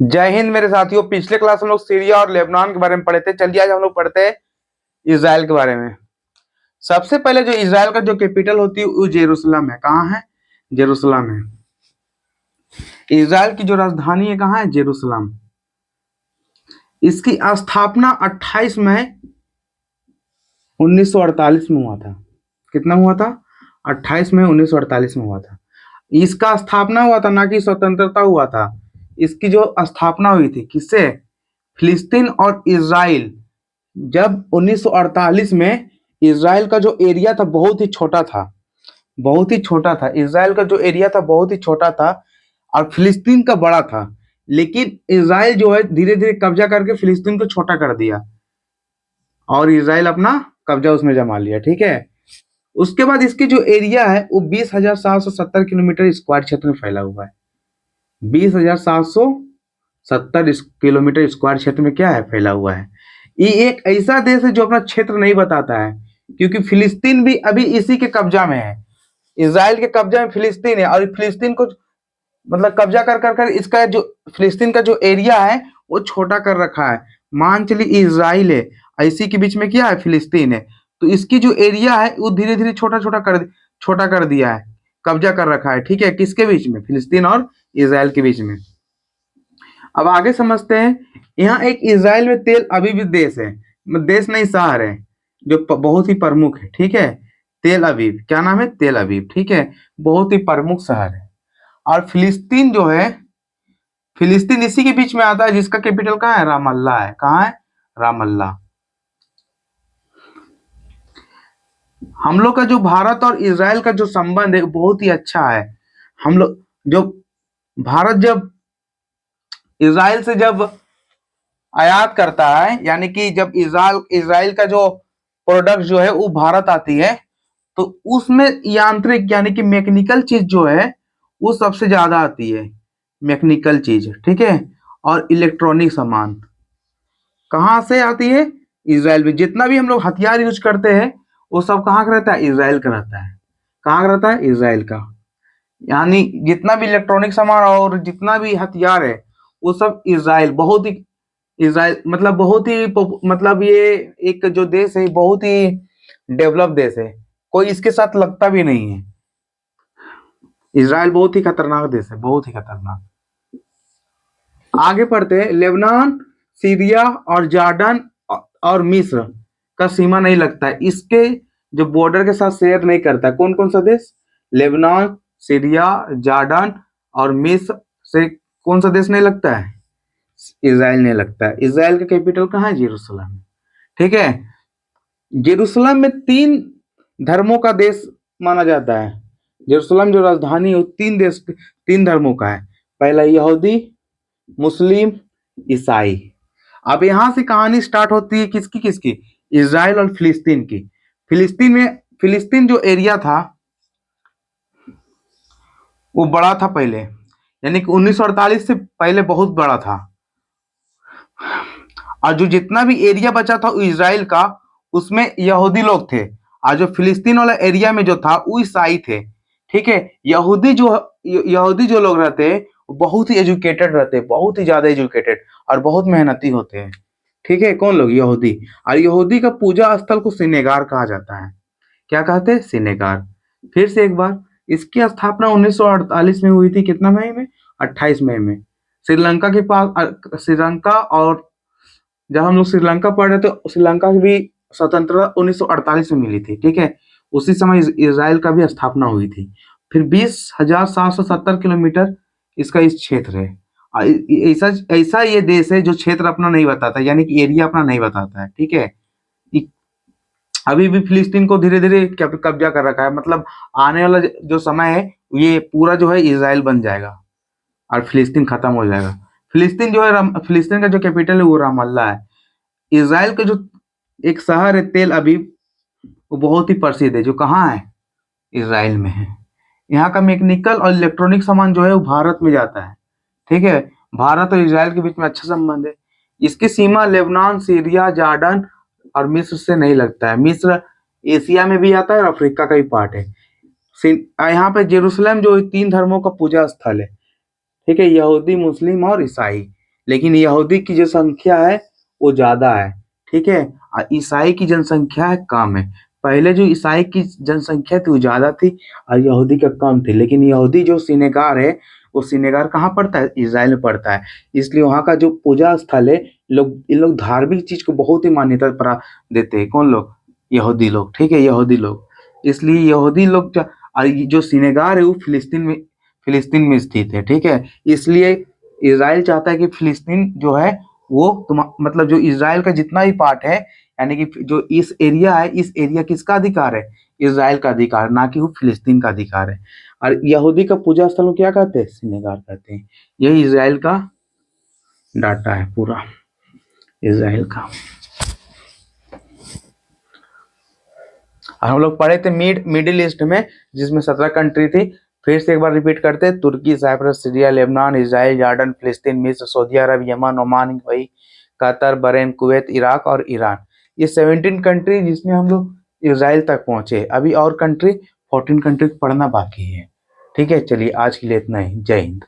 जय हिंद मेरे साथियों। पिछले क्लास हम लोग सीरिया और लेबनान के बारे में पढ़े थे। चलिए आज हम लोग पढ़ते हैं इजराइल के बारे में। सबसे पहले जो इजराइल का जो कैपिटल होती है वो जेरूसलम है। कहाँ है? जेरूसलम है। इजराइल की जो राजधानी है कहाँ है? जेरूसलम। इसकी स्थापना 28 मई 1948 में हुआ था। कितना हुआ था? 28 मई 1948 में हुआ था। इसका स्थापना हुआ था, ना कि स्वतंत्रता हुआ था। इसकी जो स्थापना हुई थी किससे? फिलिस्तीन और इजराइल। जब 1948 में इजराइल का जो एरिया था बहुत ही छोटा था, बहुत ही छोटा था। इजराइल का जो एरिया था बहुत ही छोटा था और फिलिस्तीन का बड़ा था। लेकिन इजराइल जो है धीरे धीरे कब्जा करके फिलिस्तीन को छोटा कर दिया और इजराइल अपना कब्जा उसमें जमा लिया। ठीक है। उसके बाद इसकी जो एरिया है वो 20,770 किलोमीटर स्क्वायर क्षेत्र में फैला हुआ है। 20,770 किलोमीटर स्क्वायर क्षेत्र में क्या है? फैला हुआ है। ये एक ऐसा देश है जो अपना क्षेत्र नहीं बताता है, क्योंकि फिलिस्तीन भी अभी इसी के कब्जा में है। इजराइल के कब्जा में फिलिस्तीन है और फिलिस्तीन को मतलब कब्जा कर कर कर इसका जो फिलिस्तीन का जो एरिया है वो छोटा कर रखा है। मान चलिए इजराइल है, इसी के बीच में क्या है? फिलिस्तीन है। तो इसकी जो एरिया है वो धीरे धीरे छोटा कर दिया है, कब्जा कर रखा है। ठीक है। किसके बीच में? फिलिस्तीन और इजराइल के बीच में। अब आगे समझते हैं। यहाँ एक इजराइल में तेल अवीव देश है, देश नहीं शहर है, जो बहुत ही प्रमुख है। ठीक है। तेल अवीव, क्या नाम है? तेल अवीव। ठीक है। बहुत ही प्रमुख शहर है। और फिलिस्तीन जो है, फिलिस्तीन इसी के बीच में आता है, जिसका कैपिटल कहाँ है? रामल्ला है। कहाँ है? रामल्ला। हम लोग का जो भारत और इजराइल का जो संबंध है बहुत ही अच्छा है। हम लोग जो भारत जब इजराइल से जब आयात करता है, यानी कि जब इजराइल का जो प्रोडक्ट जो है वो भारत आती है, तो उसमें यांत्रिक यानी कि मैकेनिकल चीज जो है वो सबसे ज्यादा आती है। मैकेनिकल चीज। ठीक है। और इलेक्ट्रॉनिक सामान कहाँ से आती है? इजराइल में। जितना भी हम लोग हथियार यूज करते हैं वो सब कहाँ का रहता है? इजराइल का रहता है। कहाँ का रहता है? इजराइल का। यानी जितना भी इलेक्ट्रॉनिक सामान और जितना भी हथियार है वो सब इजराइल, बहुत ही इजराइल मतलब बहुत ही मतलब ये एक जो देश है बहुत ही डेवलप देश है। कोई इसके साथ लगता भी नहीं है। इजराइल बहुत ही खतरनाक देश है, बहुत ही खतरनाक। आगे पढ़ते हैं। लेबनान, सीरिया और जॉर्डन और मिस्र का सीमा नहीं लगता है। इसके जो बॉर्डर के साथ शेयर नहीं करता। कौन कौन सा देश? लेबनान, सीरिया, जॉर्डन और मिस्र से कौन सा देश नहीं लगता है? इजराइल नहीं लगता है। इजराइल का कैपिटल कहाँ है? जेरूसलम। ठीक है। जेरूसलम में 3 धर्मों का देश माना जाता है। जेरूसलम जो राजधानी है वो 3 धर्मों का है। पहला यहूदी, मुस्लिम, ईसाई। अब यहां से कहानी स्टार्ट होती है किसकी किसकी? इजराइल और फिलिस्तीन की। फिलिस्तीन जो एरिया था वो बड़ा था पहले, यानी कि 1948 से पहले बहुत बड़ा था। और जो जितना भी एरिया बचा था इजराइल का उसमें यहूदी लोग थे, और जो फिलिस्तीन वाला एरिया में जो था वो ईसाई थे। ठीक है। यहूदी जो लोग रहते हैं वो बहुत ही एजुकेटेड रहते हैं, बहुत ही ज्यादा एजुकेटेड और बहुत मेहनती होते हैं। ठीक है। कौन लोग? यहूदी। और यहूदी का पूजा स्थल को सिनेगार कहा जाता है। क्या कहते हैं? सिनेगार। फिर से एक बार, इसकी स्थापना 1948 में हुई थी। कितना मई में? 28 मई में। श्रीलंका के पास श्रीलंका, और जब हम लोग श्रीलंका पढ़ रहे थे श्रीलंका की भी स्वतंत्रता 1948 में मिली थी। ठीक है। उसी समय इजराइल का भी स्थापना हुई थी। फिर 20,770 किलोमीटर इसका इस क्षेत्र है। ऐसा ऐसा ये देश है जो क्षेत्र अपना नहीं बताता, यानी कि एरिया अपना नहीं बताता है। ठीक है। अभी भी फिलिस्तीन को धीरे धीरे कब्जा कर रखा है। मतलब आने वाला जो समय है ये पूरा जो है इजराइल बन जाएगा और फिलिस्तीन खत्म हो जाएगा। फिलिस्तीन जो है फिलिस्तीन का जो कैपिटल है वो रामल्ला है। इजराइल का जो एक शहर है तेल अवीव, वो बहुत ही प्रसिद्ध है, जो कहाँ है? इजराइल में है। यहाँ का मैकेनिकल और इलेक्ट्रॉनिक सामान जो है वो भारत में जाता है। ठीक है। भारत और इजराइल के बीच में अच्छा संबंध है। इसकी सीमा लेबनान, सीरिया, जॉर्डन और मिस्र से नहीं लगता है। मिस्र एशिया में भी आता है और अफ्रीका का भी पार्ट है। यहाँ पे जेरूसलम जो 3 धर्मों का पूजा स्थल है। ठीक है। यहूदी, मुस्लिम और ईसाई। लेकिन यहूदी की जो संख्या है वो ज़्यादा है, ठीक है? ईसाई की जनसंख्या है कम है। पहले जो ईसाई की जनसंख्या थी वो ज़्यादा थी और यहूदी का कम थी, लेकिन यहूदी जो सिनेगार है, वो सिनेगार कहाँ पड़ता है? इज़राइल में पड़ता है। इसलिए वहाँ का जो पूजा स्थल है, इन लोग धार्मिक चीज़ को बहुत ही मान्यता देते हैं। कौन लोग? यहूदी लोग, ठीक है? यहूदी लोग। इसलिए यहूदी लोग ये जो सिनेगार है वो फिलिस्तीन में स्थित है, ठीक है? इसलिए इज़राइल चाहता है कि फिलिस्तीन जो है वो मतलब जो इज़राइल का जितना भी पार्ट है, यानी कि जो इस एरिया है, इस एरिया किसका अधिकार है? इज़राइल का अधिकार, ना कि वो फिलिस्तीन का अधिकार है। और यहूदी का पूजा स्थल को क्या कहते हैं? सिनेगार कहते हैं। यही इज़राइल का डाटा है पूरा, इज़राइल का। और हम लोग पढ़े थे मिडिल ईस्ट में, जिसमें 17 कंट्री थी। फिर से एक बार रिपीट करते हैं। तुर्की, Cyprus, Syria, Lebanon, Israel, Jordan, फिलिस्तीन, मिस्र, सऊदी अरब, Yemen, Oman, UAE, Qatar, Bahrain, Kuwait, Iraq और ईरान। ये 17 कंट्री जिसमें हम लोग इज़राइल तक पहुंचे। अभी और कंट्री 14 कंट्री पढ़ना बाकी है, ठीक है? चलिए आज के लिए इतना ही। जय हिंद।